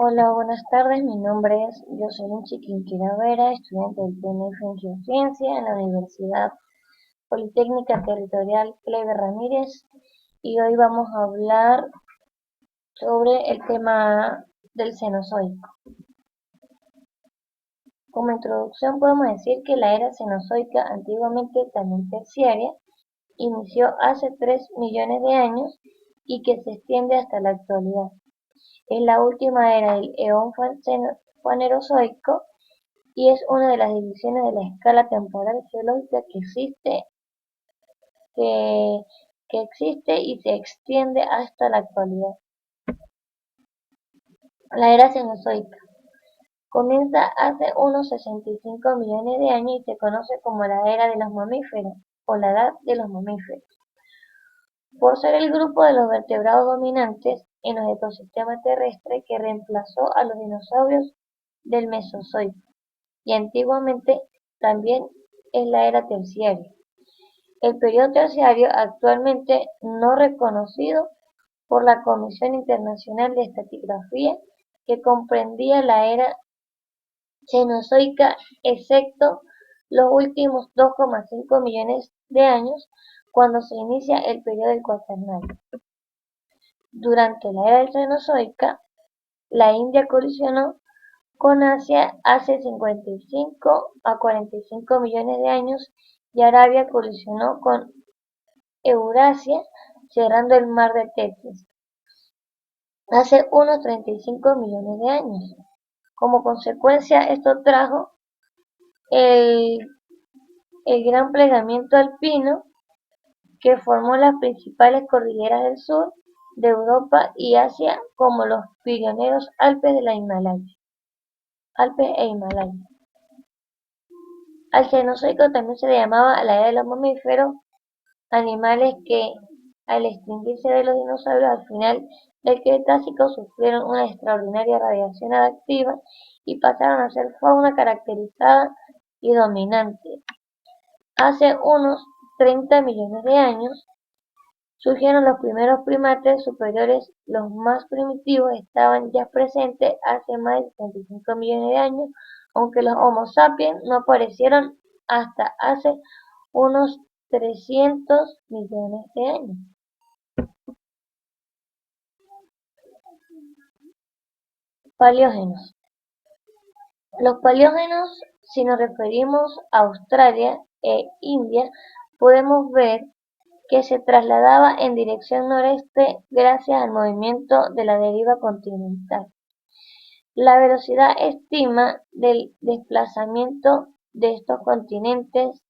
Hola, buenas tardes. Mi nombre es Jocelyn Chiquinquira Vera, estudiante del TNF en Geociencia en la Universidad Politécnica Territorial Cleber Ramírez, y hoy vamos a hablar sobre el tema del Cenozoico. Como introducción podemos decir que la era Cenozoica, antiguamente también terciaria, inició hace 3 millones de años y que se extiende hasta la actualidad. Es la última era del eón Fanerozoico y es una de las divisiones de la escala temporal geológica que, que existe y se extiende hasta la actualidad. La era Cenozoica comienza hace unos 65 millones de años y se conoce como la era de los mamíferos o la edad de los mamíferos, por ser el grupo de los vertebrados dominantes en los ecosistemas terrestres que reemplazó a los dinosaurios del Mesozoico, y antiguamente también es la era terciaria. El periodo terciario, actualmente no reconocido por la Comisión Internacional de Estratigrafía, que comprendía la era Cenozoica, excepto los últimos 2,5 millones de años, cuando se inicia el periodo del Cuaternario. Durante la era Cenozoica, la India colisionó con Asia hace 55 a 45 millones de años y Arabia colisionó con Eurasia, cerrando el mar de Tetis hace unos 35 millones de años. Como consecuencia, esto trajo el, el gran plegamiento alpino que formó las principales cordilleras del sur de Europa y Asia, como los Pirineos, Alpes e Himalaya. Al Cenozoico también se le llamaba la era de los mamíferos, animales que, al extinguirse de los dinosaurios al final del Cretácico, sufrieron una extraordinaria radiación adaptativa y pasaron a ser fauna caracterizada y dominante. Hace unos 30 millones de años surgieron los primeros primates superiores. Los más primitivos estaban ya presentes hace más de 75 millones de años, aunque los Homo sapiens no aparecieron hasta hace unos 300 millones de años. Paleógenos. Los paleógenos, si nos referimos a Australia e India, podemos ver que se trasladaba en dirección noreste gracias al movimiento de la deriva continental. La velocidad estima del desplazamiento de estos continentes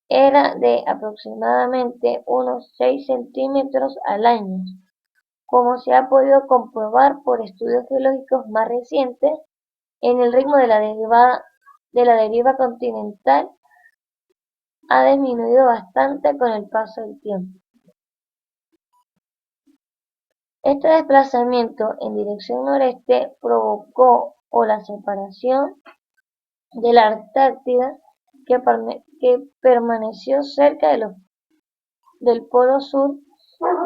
era de aproximadamente unos 6 centímetros al año, como se ha podido comprobar por estudios geológicos más recientes. En el ritmo de la deriva continental ha disminuido bastante con el paso del tiempo. Este desplazamiento en dirección noreste provocó la separación de la Antártida, que permaneció cerca del polo sur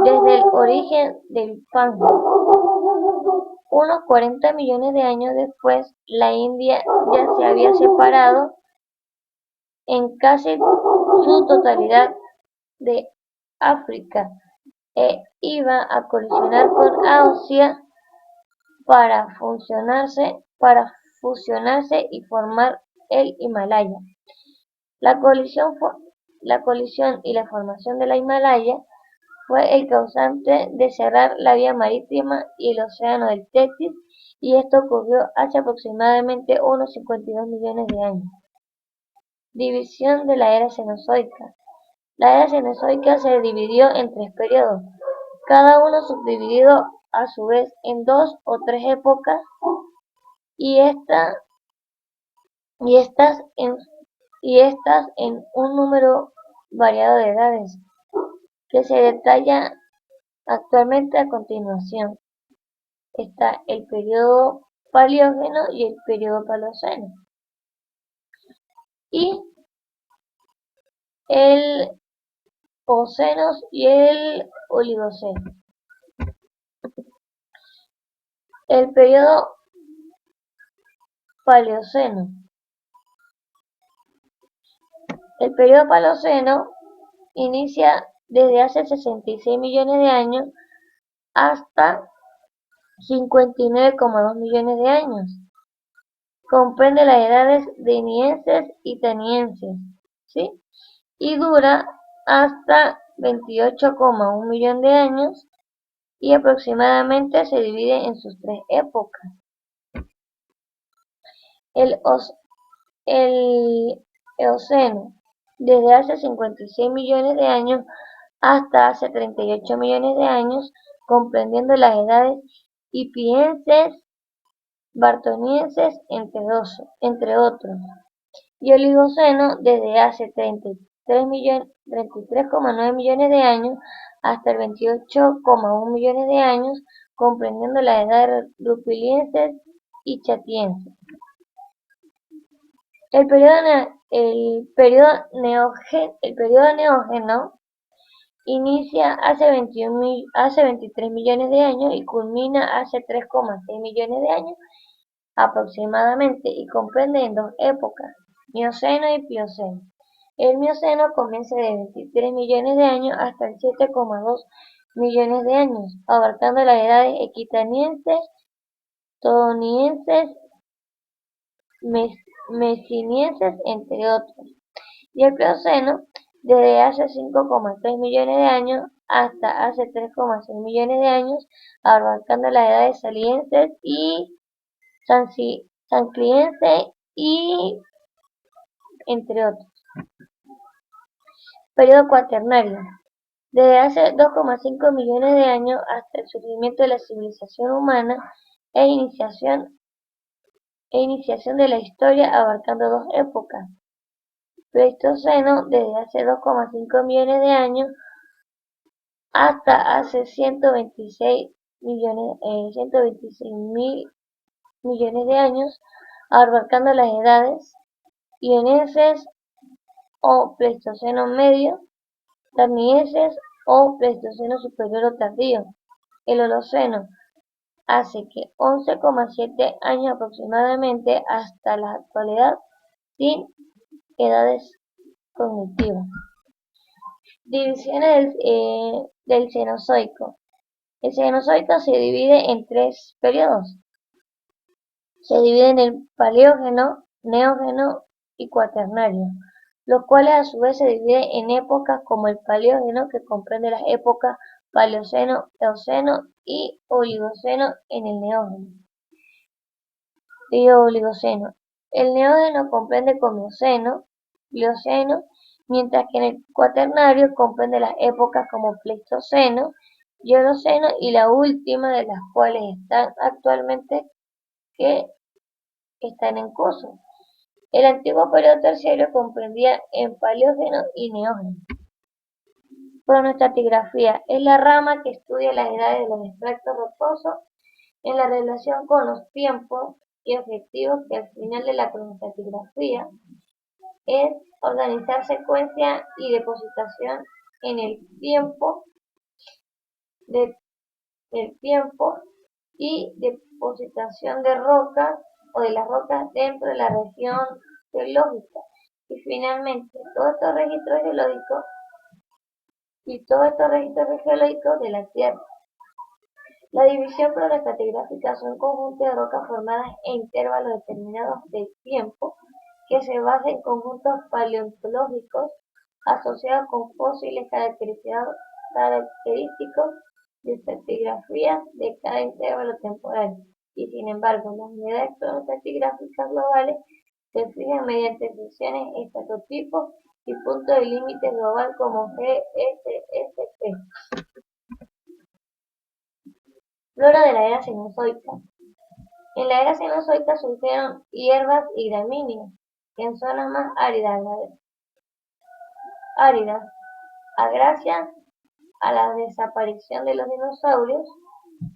desde el origen del Pangea. Unos 40 millones de años después, la India ya se había separado en casi su totalidad de África e iba a colisionar con Asia para fusionarse y formar el Himalaya. La colisión y la formación de la Himalaya fue el causante de cerrar la vía marítima y el océano del Tetis, y esto ocurrió hace aproximadamente unos 52 millones de años. División de la era Cenozoica. La era Cenozoica se dividió en 3 periodos, cada uno subdividido a su vez en 2 o 3 épocas, y estas en un número variado de edades, que se detalla actualmente a continuación. Está el periodo Paleógeno y el periodo Paloceno, y el Ocenos y el Oligoceno. El periodo Paleoceno. El periodo Paleoceno inicia desde hace 66 millones de años hasta 59,2 millones de años. Comprende las edades denienses y tenienses, ¿sí? Y dura hasta 28,1 millón de años y aproximadamente se divide en sus tres épocas. El, el Eoceno, desde hace 56 millones de años hasta hace 38 millones de años, comprendiendo las edades hipienses, bartonienses, entre otros. Y Oligoceno, desde hace 33,9 millones de años hasta el 28,1 millones de años, comprendiendo las edades rupilienses y chatienses. El periodo neógeno inicia hace 23 millones de años y culmina hace 3,6 millones de años aproximadamente, y comprende en dos épocas, Mioceno y Plioceno. El Mioceno comienza de 23 millones de años hasta el 7,2 millones de años, abarcando las edades equitanienses, tonienses, mesinienses, entre otros. Y el Plioceno, desde hace 5,3 millones de años hasta hace 3,6 millones de años, abarcando las edades salienses y sancliense y entre otros. Periodo cuaternario. Desde hace 2,5 millones de años hasta el surgimiento de la civilización humana e iniciación de la historia, abarcando dos épocas. Pleistoceno, desde hace 2,5 millones de años hasta hace 126 mil millones de años, abarcando las edades Ioneses o Pleistoceno medio, Tardíenses o Pleistoceno superior o tardío. El Holoceno, hace que 11,7 años aproximadamente hasta la actualidad, sin edades cognitivas. Divisiones del Cenozoico. El Cenozoico se divide en tres periodos. Se divide en el Paleógeno, Neógeno y Cuaternario, los cuales a su vez se dividen en épocas como el Paleógeno, que comprende las épocas Paleoceno, Eoceno y Oligoceno en el Neógeno. Oligoceno. El Neógeno comprende Mioceno, Plioceno, mientras que en el Cuaternario comprende las épocas como Pleistoceno y Holoceno, y la última de las cuales están actualmente están en curso. El antiguo periodo terciario comprendía en Paleógeno y Neógeno. Cronoestratigrafía es la rama que estudia las edades de los extractos rocosos en la relación con los tiempos y objetivos, que al final de la cronoestratigrafía es organizar secuencia y depositación en el tiempo y depositación de rocas o de las rocas dentro de la región geológica. Y finalmente, todos estos registros geológicos de la Tierra. La división cronoestratigráfica son conjuntos de rocas formadas en intervalos determinados de tiempo que se basan en conjuntos paleontológicos asociados con fósiles característicos de estratigrafía de cada intervalo temporal, y sin embargo las unidades cronoestratigráficas globales se fijan mediante secciones, estatotipos y puntos de límite global como GSSP. Flora de la era Cenozoica. En la era Cenozoica surgieron hierbas y gramíneas en zonas más áridas, gracias a la desaparición de los dinosaurios.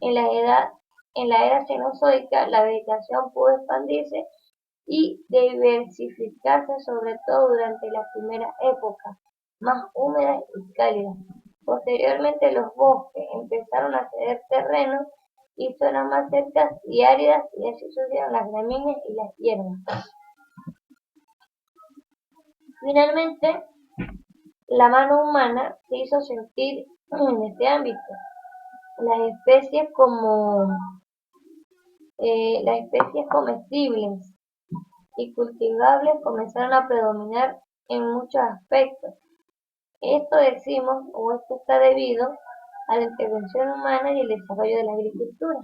En la era Cenozoica la vegetación pudo expandirse y diversificarse, sobre todo durante la primera época, más húmedas y cálidas. Posteriormente los bosques empezaron a ceder terreno y zonas más secas y áridas, y así surgieron las gramíneas y las hierbas. Finalmente, la mano humana se hizo sentir en este ámbito. Las especies las especies comestibles y cultivables comenzaron a predominar en muchos aspectos. Esto esto está debido a la intervención humana y el desarrollo de la agricultura.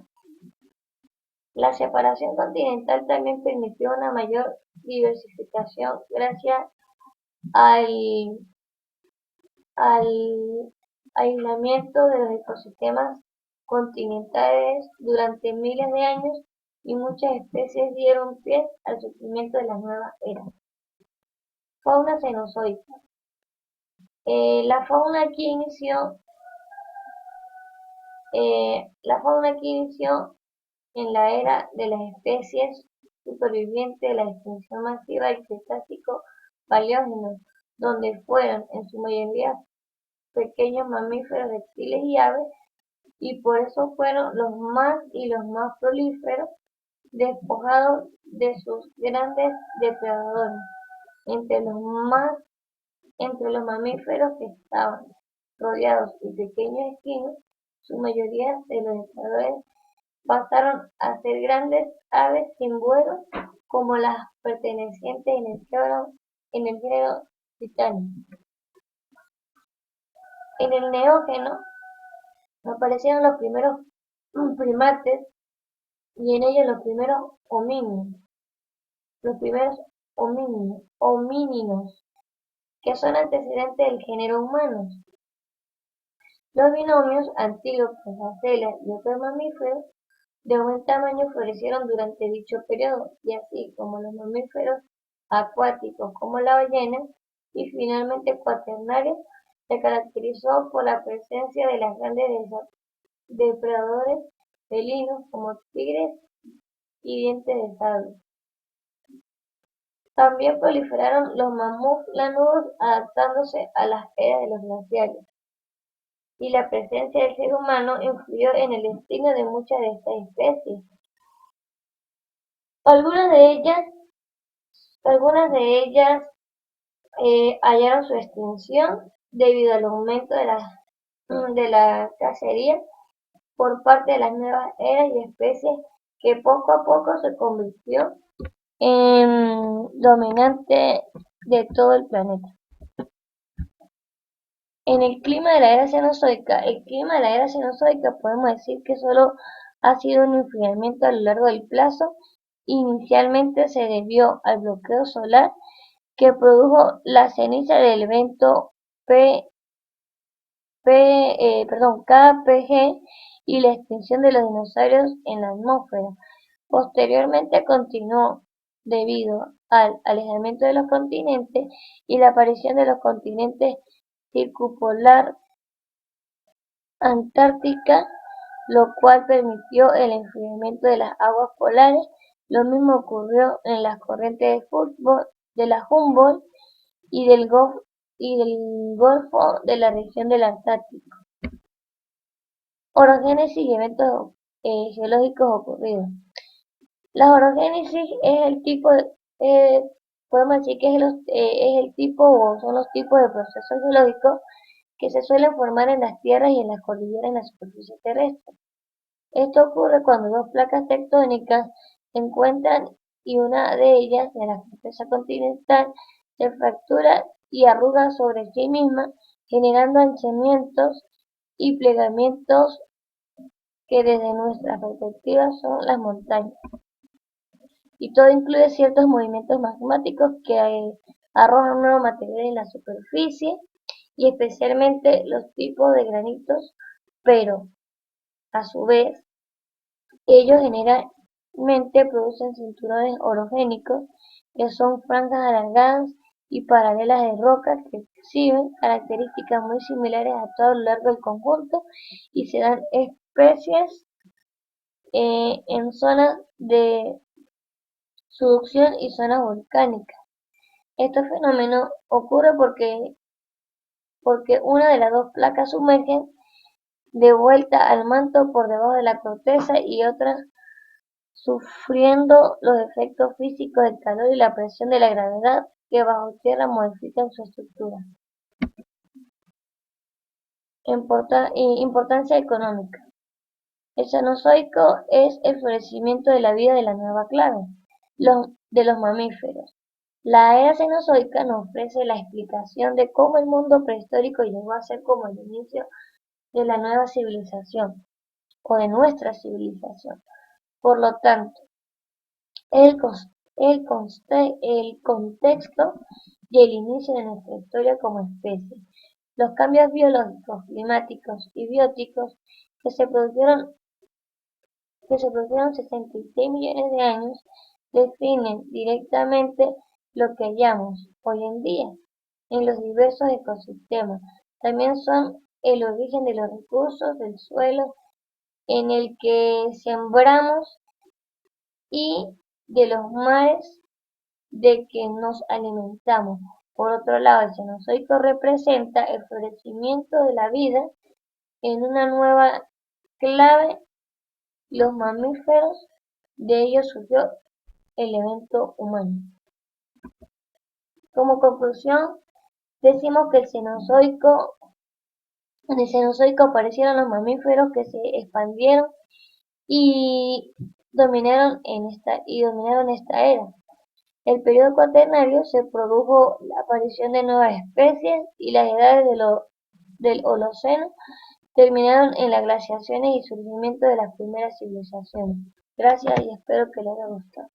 La separación continental también permitió una mayor diversificación gracias al al aislamiento de los ecosistemas continentales durante miles de años, y muchas especies dieron pie al surgimiento de la nueva era. Fauna cenozoica. La fauna aquí inició en la era de las especies supervivientes de la extinción masiva del Cretácico Paleógeno, donde fueron en su mayoría pequeños mamíferos, reptiles y aves, y por eso fueron los más prolíferos, despojados de sus grandes depredadores. Entre los mamíferos que estaban rodeados de pequeños equinos, su mayoría de los depredadores pasaron a ser grandes aves sin vuelo, como las pertenecientes en el género Titania. En el Neógeno aparecieron los primeros primates, y en ellos los primeros homínidos, que son antecedentes del género humano. Los binomios antílopes, gacelas y otros mamíferos de buen tamaño florecieron durante dicho periodo, y así como los mamíferos acuáticos como la ballena, y finalmente cuaternarios, se caracterizó por la presencia de las grandes depredadores felinos como tigres y dientes de sable. También proliferaron los mamuts lanudos, adaptándose a las eras de los glaciares, y la presencia del ser humano influyó en el destino de muchas de estas especies. Algunas de ellas hallaron su extinción debido al aumento de la cacería por parte de las nuevas eras y especies, que poco a poco se convirtió en dominante de todo el planeta. En el clima de la era cenozoica, podemos decir que solo ha sido un enfriamiento a lo largo del plazo. Inicialmente se debió al bloqueo solar que produjo la ceniza del evento KPG y la extinción de los dinosaurios en la atmósfera. Posteriormente continuó debido al alejamiento de los continentes y la aparición de los continentes circumpolar Antártica, lo cual permitió el enfriamiento de las aguas polares. Lo mismo ocurrió en las corrientes de la Humboldt y del Golfo de la región del Antártico. Orogénesis y eventos geológicos ocurridos. La orogénesis podemos decir que es el tipo o son los tipos de procesos geológicos que se suelen formar en las tierras y en las cordilleras en la superficie terrestre. Esto ocurre cuando dos placas tectónicas se encuentran y una de ellas, de la corteza continental, se fractura y arruga sobre sí misma, generando henchimientos y plegamientos que desde nuestra perspectiva son las montañas. Y todo incluye ciertos movimientos magmáticos que arrojan nuevo material en la superficie, y especialmente los tipos de granitos, pero a su vez ellos generalmente producen cinturones orogénicos, que son franjas alargadas y paralelas de rocas que exhiben características muy similares a todo lo largo del conjunto, y se dan especies en zonas de subducción y zonas volcánicas. Este fenómeno ocurre porque una de las dos placas sumergen de vuelta al manto por debajo de la corteza y otras sufriendo los efectos físicos del calor y la presión de la gravedad que bajo tierra modifican su estructura. Importancia económica. El Cenozoico es el florecimiento de la vida de la nueva clave, de los mamíferos. La era cenozoica nos ofrece la explicación de cómo el mundo prehistórico llegó a ser como el inicio de la nueva civilización, o de nuestra civilización. Por lo tanto, el contexto y el inicio de nuestra historia como especie. Los cambios biológicos, climáticos y bióticos que se produjeron 66 millones de años definen directamente lo que hallamos hoy en día en los diversos ecosistemas. También son el origen de los recursos del suelo en el que sembramos y de los mares de que nos alimentamos. Por otro lado, el Cenozoico representa el florecimiento de la vida en una nueva clave, los mamíferos, de ellos surgió el evento humano. Como conclusión, decimos que en el Cenozoico aparecieron los mamíferos que se expandieron y dominaron esta era. El periodo cuaternario se produjo la aparición de nuevas especies y las edades del Holoceno terminaron en las glaciaciones y surgimiento de las primeras civilizaciones. Gracias y espero que les haya gustado.